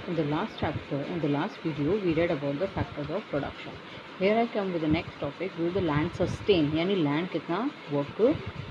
In the last chapter, in the last video, we read about the factors of production. Here I come with the next topic. Will the land sustain? यानी land कितना work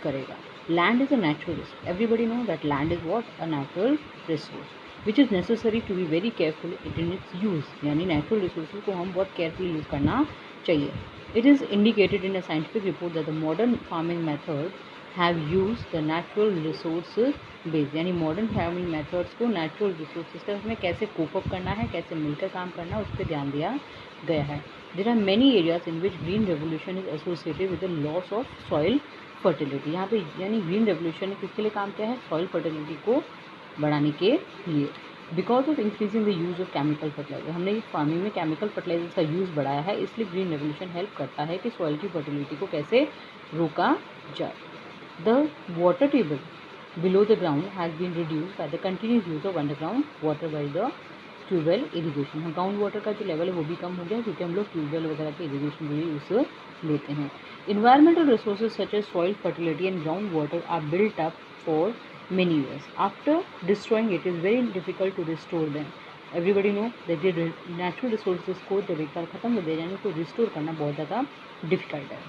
करेगा? Land is a natural resource. Everybody know that land is what? A natural resource, which is necessary to be very careful in its use. यानी natural resources को हम बहुत carefully use करना चाहिए. It is indicated in a scientific report that the modern farming methods have used the natural resources base यानी modern farming methods को natural resources का उसमें कैसे कोप अप करना है, कैसे मिलकर काम करना है, उस पर ध्यान दिया गया है. There are many areas in which green revolution is associated with the loss of soil fertility. यहाँ पे यानी ग्रीन रेवोल्यूशन ने किसके लिए काम किया है? सॉइल फर्टिलिटी को बढ़ाने के लिए. Because of increasing the use of chemical fertiliser, हमने फार्मिंग में केमिकल फर्टिलाइजर्स का यूज़ बढ़ाया है, इसलिए ग्रीन रेवोल्यूशन हेल्प करता है कि सॉइल की फर्टिलिटी को कैसे रोका जाए. The water table below the ground has been reduced by the continuous use of underground water by the tubewell irrigation. Ground water का जो लेवल है वो भी कम हो गया क्योंकि हम लोग ट्यूबवेल वगैरह के इरीगेशन के लिए यूज़ लेते हैं. Environmental resources such as soil fertility and ground water are built up for many years. After destroying it is very difficult to restore them. Everybody know that ये नेचुरल रिसोर्सेज को जब एक बार ख़त्म कर दिया जाए उसको रिस्टोर करना बहुत ज़्यादा डिफिकल्ट है.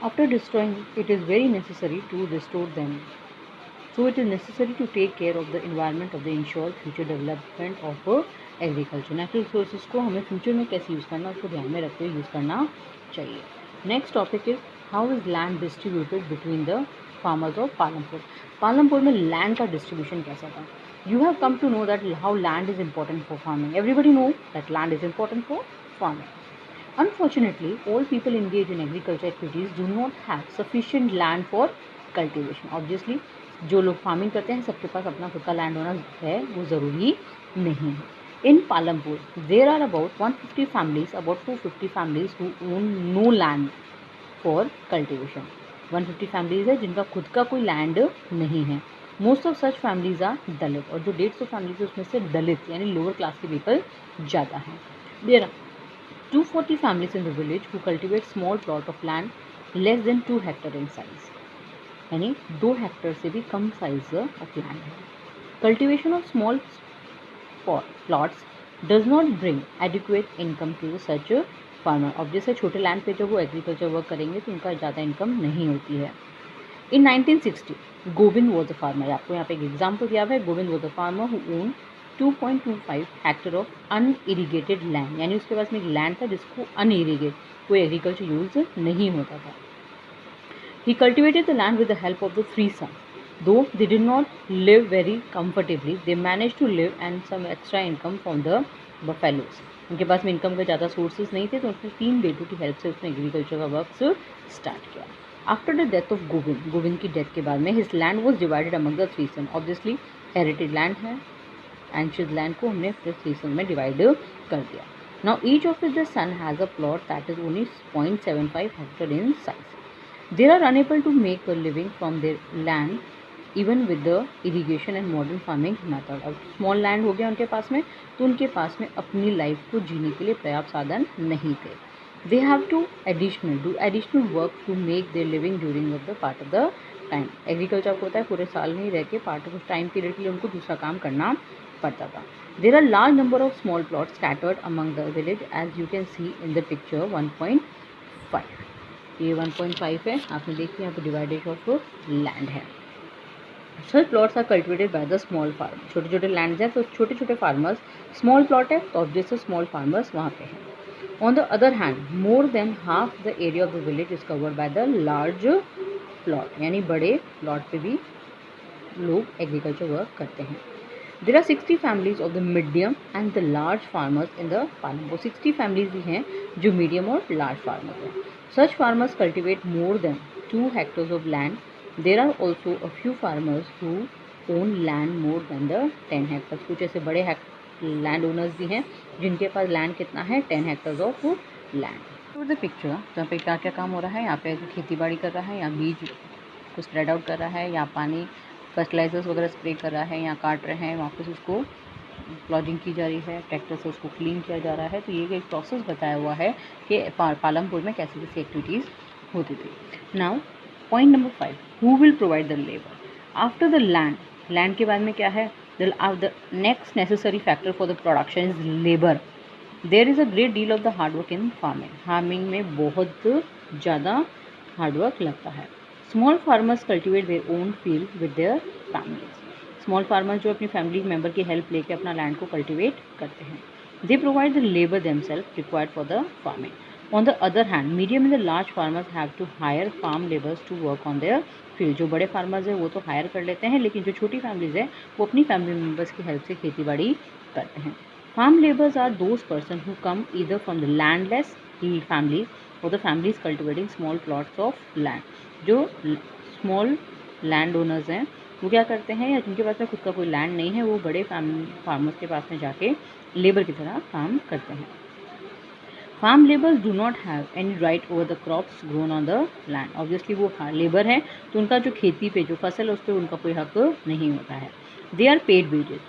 After destroying it is very necessary to restore them. So it is necessary to take care of the environment of the ensure future development of agriculture. Natural resources को हमें फ्यूचर में कैसे use करना उसको ध्यान में रखते हुए यूज़ करना चाहिए. Next topic is how is land distributed between the farmers of Palampur. Palampur में लैंड का डिस्ट्रीब्यूशन कैसा था? You have come to know that how land is important for farming. Everybody know that land is important for farming. Unfortunately, all people engaged in agriculture activities do not have sufficient land for cultivation. Obviously, जो लोग farming करते हैं सबके पास अपना खुद का land होना है वो ज़रूरी नहीं है. In Palampur there are about 150 families, about 450 families who own no land for cultivation. 150 families है जिनका खुद का कोई लैंड नहीं है. Most of such families are Dalit, और जो 150 फैमिलीज है उसमें से दलित यानी लोअर क्लास के पीपल ज़्यादा हैं. There are 240 families in the village who cultivate small plot of land less than 2 hectare in size. यानी 2 हेक्टेयर से भी कम साइज ऑफ लैंड है. Cultivation of small plots does not bring adequate income to such farmer. अब जैसे छोटे land पे जब वो एग्रीकल्चर वर्क करेंगे तो उनका ज़्यादा इनकम नहीं होती है. इन 1960 गोविंद वॉज अ फार्मर. आपको यहाँ पे एक एग्जाम्पल दिया है. Govind was a farmer who own 2.25 hectare of unirrigated land. यानी उसके पास में एक लैंड था जिसको अनइरीगेट कोई एग्रीकल्चर यूज नहीं होता था. He cultivated the land with the help of the 3 sons. Though they did not live very comfortably, they managed to live and some extra income from the buffaloes. उनके पास में income के ज़्यादा sources नहीं थे तो उसने 3 बेटों की हेल्प से उसने एग्रीकल्चर का वर्क स्टार्ट किया. After the death of Govind की डेथ के बाद में his land was divided among the 3 son. Obviously inherited land है एंड हिज लैंड को हमने 3 सन में डिवाइड कर दिया. Now each of the son has a plot that is only 0.75 hectare in size. They are unable to make a living from their land even with the irrigation and modern farming method. अब small land हो गया उनके पास में तो उनके पास में अपनी life को जीने के लिए पर्याप्त साधन नहीं थे. They have to do additional work to make their living during the part of the time. Agriculture को होता है पूरे साल नहीं रह के पार्ट ऑफ टाइम पीरियड के लिए उनको दूसरा काम करना पड़ता था. There are large number of small plots scattered among the village as you can see in the picture 1.5. ये 1.5 है. आपने देखिए यहाँ पर डिवाइडेशन ऑफ लैंड है. Such plots are cultivated by the small farm. छोटे छोटे लैंड है तो छोटे छोटे फार्मर्स. स्मॉल प्लॉट है तो ऑब्वियसली स्मॉल फार्मर्स वहाँ पे हैं. On the other hand more than half the area of the village is covered by the large plot. यानी बड़े प्लॉट पे भी लोग एग्रीकल्चर वर्क करते हैं. There are 60 families of the medium and the large farmers in the Palampur. 60 families ही हैं जो मीडियम और लार्ज फार्मर्स हैं. Such farmers cultivate more than 2 hectares of land. There are also a few farmers who own land more than the 10 hectares. कुछ ऐसे बड़े land owners भी हैं जिनके पास लैंड कितना है 10 हेक्टर्स ऑफ लैंड. तो द पिक्चर जहाँ पे क्या क्या काम हो रहा है. यहाँ पे खेती बाड़ी कर रहा है, या बीज को स्प्रेड आउट कर रहा है, या पानी फर्टिलाइजर्स वगैरह स्प्रे कर रहा है, या काट रहे हैं, वापस उसको प्लॉजिंग की जा रही है, ट्रैक्टर से उसको क्लीन किया जा रहा है. तो ये एक प्रोसेस बताया हुआ है कि पालमपुर में कैसी कैसी एक्टिविटीज़ होती थी. Now point number 5, who will provide the labour. After the land के बाद में क्या है? The next necessary factor for the production is labor. There is a great deal of the hard work in farming. Farming में बहुत ज़्यादा hard work लगता है. Small farmers cultivate their own field with their families. Small farmers जो अपनी family member की help लेके अपना लैंड को कल्टिवेट करते हैं. They provide the labour themselves required for the farming. On the other hand medium and the large farmers have to hire farm labours to work on their field. जो बड़े farmers है वो तो higher कर लेते हैं, लेकिन जो छोटी फैमिलीज है वो अपनी फैमिली मेम्बर्स की हेल्प से खेती बाड़ी करते हैं. Farm laborers are those persons who come either from the landless families or the families cultivating small plots of land. जो small land owners हैं वो क्या करते हैं, या जिनके पास में खुद का कोई लैंड नहीं है, वो बड़े फार्मर्स के पास में जाके लेबर की तरह काम करते हैं. Farm labours do not have any right over the crops grown on the land. Obviously वो लेबर है तो उनका जो खेती पे जो फसल है उस पर उनका कोई हक नहीं होता है. They are paid wages.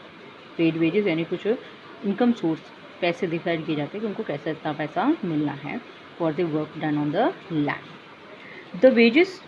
Paid wages यानी कुछ इनकम सोर्स पैसे डिसाइड किए जाते हैं कि उनको कैसे इतना पैसा मिलना है for the work done on the land. The wages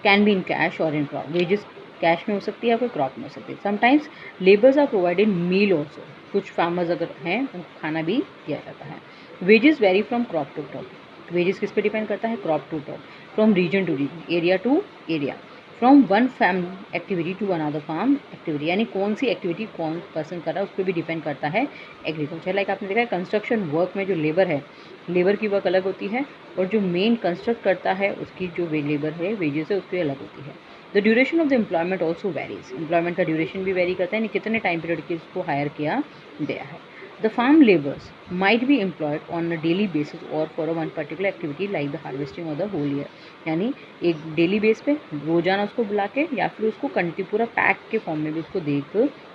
can be in cash और इन क्रॉप. वेजेस कैश में हो सकती है या कोई क्रॉप में हो सकती है. Sometimes labours are provided meal also. कुछ फार्मर्स अगर हैं उनको खाना भी दिया जाता है. Wages vary from crop to crop. Wages किस पे डिपेंड करता है, crop to crop, from region to region, area to area, from one farm activity to another farm activity. यानी कौन सी एक्टिविटी कौन पर्सन कर रहा है उस पर भी डिपेंड करता है एग्रीकल्चर. लाइक आपने देखा है कंस्ट्रक्शन वर्क में जो लेबर है, लेबर की वर्क अलग होती है और जो मेन कंस्ट्रक्ट करता है उसकी जो लेबर है वेजेस है उस पर अलग होती है. The duration of the employment also varies. Employment का ड्यूरेशन भी वेरी करता है, यानी कितने टाइम पीरियड के इसको हायर किया गया है. The farm laborers might be employed on a daily basis or for a one particular activity like the harvesting or the whole year. यानी एक डेली बेस पे रोजाना उसको बुला के या फिर उसको पूरा पैक के फॉर्म में भी उसको दे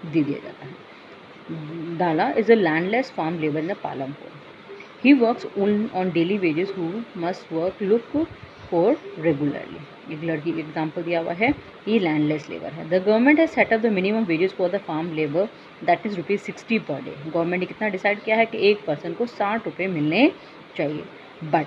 दिया जाता है. Dala is a landless farm labour in the Palampur. He works on daily wages who must work look for regularly. एक लड़की एग्जाम्पल दिया हुआ है, ये लैंडलेस लेबर है. The government has set up the minimum wages for the farm labour that is ₹60 per day. Government ने कितना decide किया है कि एक पर्सन को 60 रुपये मिलने चाहिए. But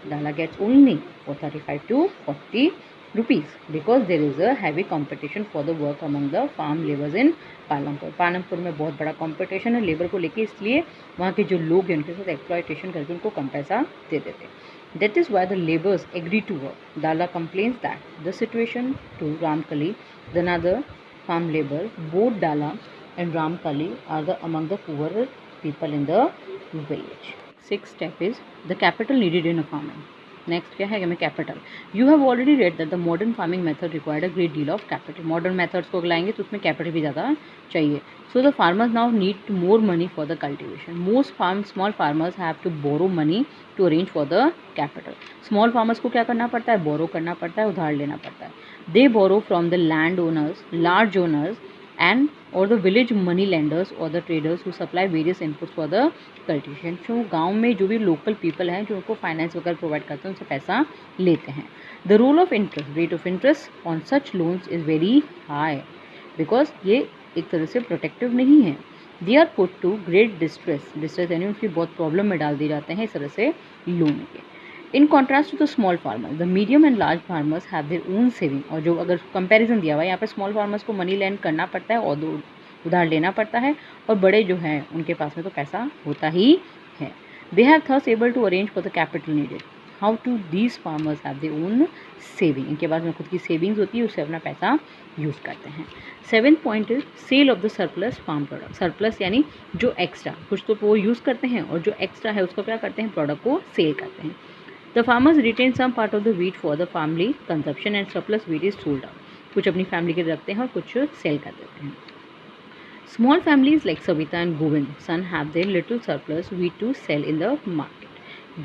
Dala gets only for 35 to 40 rupees because there is a heavy competition for the work among the farm labours in Palampur. Palampur में बहुत बड़ा कॉम्पिटिशन है लेबर को लेके, इसलिए वहाँ के जो लोग हैं उनके साथ एक्सप्लॉयटेशन करके उनको कम पैसा दे देते हैं. That is why the laborers agree to work. Dala complains that the situation to Ramkali, the another farm labor, both Dala and Ramkali are among the poorer people in the village. Sixth step is the capital needed in a farming. Next क्या है हमें capital. You have already read that the modern farming method required a great deal of capital. Modern methods को लाएंगे तो उसमें capital भी ज़्यादा चाहिए. So the farmers now need more money for the cultivation. Most small farmers have to borrow money to arrange for the capital. Small farmers को क्या करना पड़ता है, बोरो करना पड़ता है, उधार लेना पड़ता है. They borrow from the land owners, large owners and or the village money lenders or the traders who supply various inputs for the cultivation. जो गांव में जो भी लोकल पीपल हैं जो उनको फाइनेंस वगैरह प्रोवाइड करते हैं उनसे पैसा लेते हैं. The role of interest, rate of interest on such loans is very high because ये एक तरह से प्रोटेक्टिव नहीं है. They are put to great distress यानी उनकी बहुत प्रॉब्लम में डाल दिए जाते हैं इस तरह से लोन के. In contrast to the small farmers, the medium and large farmers have their own saving. और जो अगर कंपैरिजन दिया हुआ है यहाँ पे स्मॉल फार्मर्स को मनी लैंड करना पड़ता है और उधार लेना पड़ता है, और बड़े जो हैं उनके पास में तो पैसा होता ही है. They have thus able to arrange for the capital needed. How to these farmers have their own saving. इनके पास में खुद की सेविंग्स होती है, उससे अपना पैसा यूज़ करते हैं. 7th point is sale of the surplus farm product. Surplus यानी जो एक्स्ट्रा, कुछ तो वो यूज़ करते हैं और जो एक्स्ट्रा है उसको क्या करते हैं, प्रोडक्ट को सेल करते हैं. The farmers retain some part of the wheat for the family consumption and surplus wheat is sold out. कुछ अपनी फैमिली के रखते हैं और कुछ सेल कर देते हैं. Small families like Savita and Govind son have their little surplus wheat to sell in the market.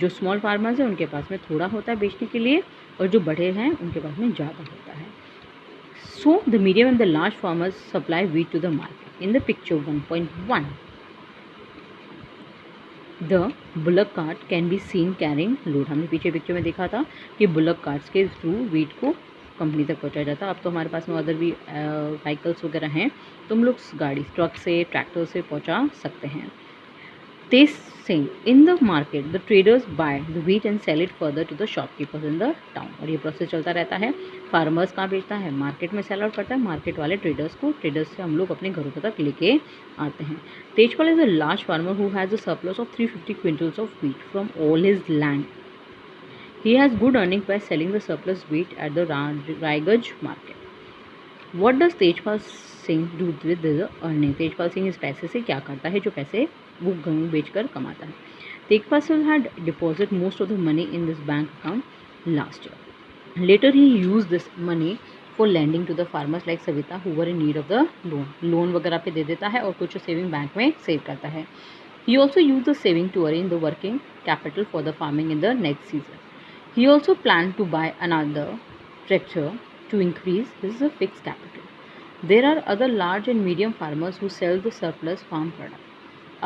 जो स्मॉल फार्मर्स हैं उनके पास में थोड़ा होता है बेचने के लिए और जो बड़े हैं उनके पास में ज़्यादा होता है. So the medium and the large farmers supply wheat to the market. In the picture 1.1. The bullock cart can be seen carrying load. हमने पीछे पिक्चर में देखा था कि बुलक कार्ट्स के थ्रू वीट को कंपनी तक पहुंचाया जाता. अब तो हमारे पास में अदर भी व्हीकल्स वगैरह हैं तो हम लोग गाड़ी ट्रक से ट्रैक्टर से पहुंचा सकते हैं. They sing in the market, the traders buy the wheat and sell it further to the shopkeepers in the town. और ये प्रोसेस चलता रहता है. फार्मर्स कहाँ बेचता है? मार्केट में सेल आउट करता है, मार्केट वाले ट्रेडर्स को, ट्रेडर्स से हम लोग अपने घरों तक लेके आते हैं. Tejpal is a large farmer who has a surplus of 350 quintals of wheat from all his land. He has good earnings by selling the surplus wheat at the Raigaj market. What does Tejpal Singh do with this earning? Tejpal Singh इस पैसे से क्या करता है जो पैसे वो गेहूँ बेचकर कमाता है? Tejpal Singh had deposit most of the money in this bank account last year. Later he use this money for lending to the farmers like Savita who were in need of the loan. Loan वगैरह पे दे देता है और कुछ saving bank में save करता है. He also use the saving to arrange the working capital for the farming in the next season. He also planned to buy another tractor to increase his fixed capital. There are other large and medium farmers who sell the surplus farm product.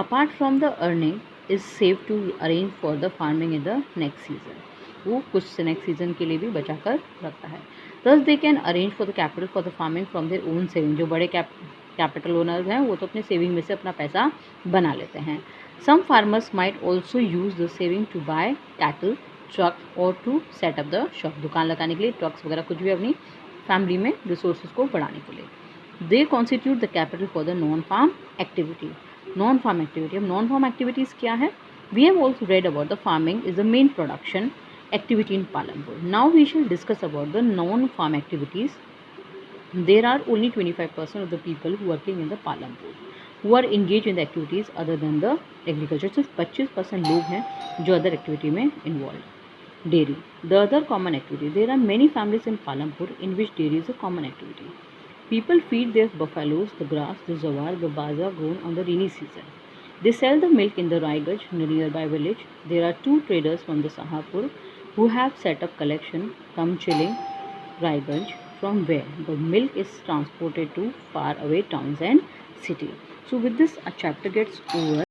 Apart from the earning is saved to arrange for the farming in the next season. वो कुछ next season के लिए भी बचा कर रखता है. Thus they can arrange for the capital for the farming from their own saving. जो बड़े कैपिटल ओनर्स हैं वो तो अपने सेविंग में से अपना पैसा बना लेते हैं. Some farmers might also use the saving to buy cattle, truck और टू सेटअप द शॉप. दुकान लगाने के लिए ट्रक्स वगैरह कुछ भी अपनी फैमिली में रिसोर्सेज को बढ़ाने के लिए. They constitute the capital for the non farm activity. Non farm activity, अब नॉन फार्म एक्टिविटीज़ क्या है? We have also read about the farming is the main production activity in Palampur. Now we shall discuss about the non farm activities. There are only 25% of the people working in the Palampur who are engaged in the activities other than the agriculture. सिर्फ 25% लोग हैं जो other activity में involve. Dairy, the other common activity. There are many families in Palampur in which dairy is a common activity. People feed their buffaloes the grass, the jawar, the baza grown on the rainy season. They sell the milk in the Raigaj, the nearby village. There are 2 traders from the Sahapur who have set up collection come chilling Raigaj, from where the milk is transported to far away towns and cities. So with this, a chapter gets over.